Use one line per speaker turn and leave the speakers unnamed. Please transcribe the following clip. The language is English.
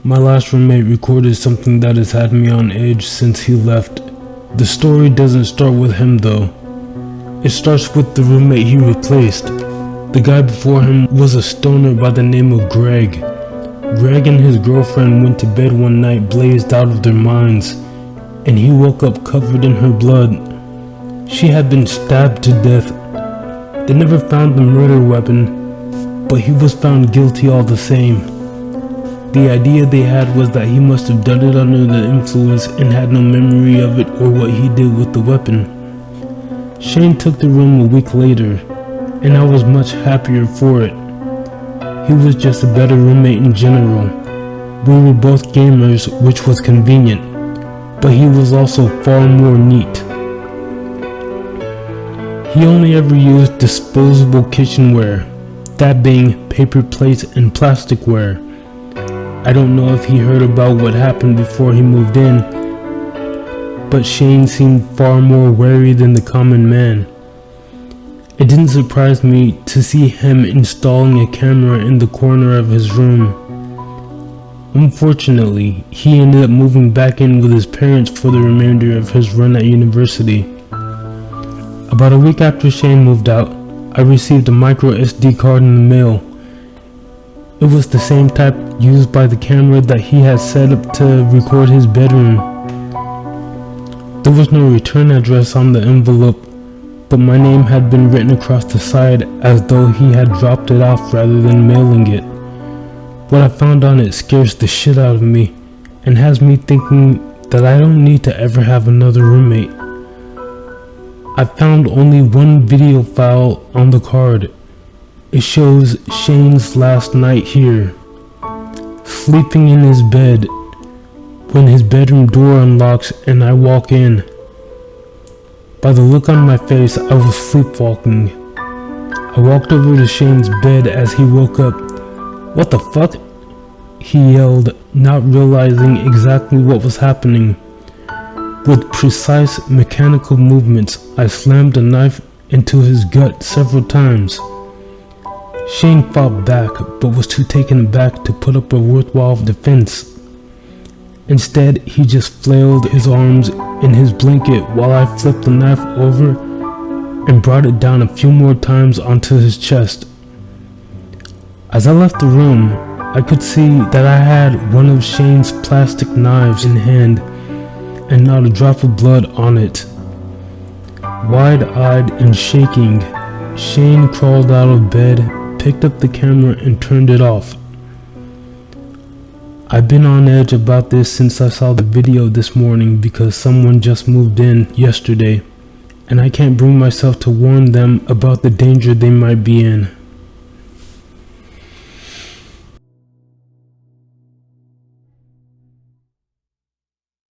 My last roommate recorded something that has had me on edge since he left. The story doesn't start with him though. It starts with the roommate he replaced. The guy before him was a stoner by the name of Greg. Greg and his girlfriend went to bed one night blazed out of their minds, and he woke up covered in her blood. She had been stabbed to death. They never found the murder weapon, but he was found guilty all the same. The idea they had was that he must have done it under the influence and had no memory of it or what he did with the weapon. Shane took the room a week later, and I was much happier for it. He was just a better roommate in general. We were both gamers, which was convenient, but he was also far more neat. He only ever used disposable kitchenware, that being paper plates and plasticware. I don't know if he heard about what happened before he moved in, but Shane seemed far more wary than the common man. It didn't surprise me to see him installing a camera in the corner of his room. Unfortunately, he ended up moving back in with his parents for the remainder of his run at university. About a week after Shane moved out, I received a micro SD card in the mail. It was the same type used by the camera that he had set up to record his bedroom. There was no return address on the envelope, but my name had been written across the side as though he had dropped it off rather than mailing it. What I found on it scares the shit out of me and has me thinking that I don't need to ever have another roommate. I found only one video file on the card. It shows Shane's last night here, sleeping in his bed, when his bedroom door unlocks and I walk in. By the look on my face, I was sleepwalking. I walked over to Shane's bed as he woke up. "What the fuck?" he yelled, not realizing exactly what was happening. With precise mechanical movements, I slammed a knife into his gut several times. Shane fought back, but was too taken aback to put up a worthwhile defense. Instead, he just flailed his arms in his blanket while I flipped the knife over and brought it down a few more times onto his chest. As I left the room, I could see that I had one of Shane's plastic knives in hand and not a drop of blood on it. Wide-eyed and shaking, Shane crawled out of bed, picked up the camera and turned it off. I've been on edge about this since I saw the video this morning because someone just moved in yesterday, and I can't bring myself to warn them about the danger they might be in.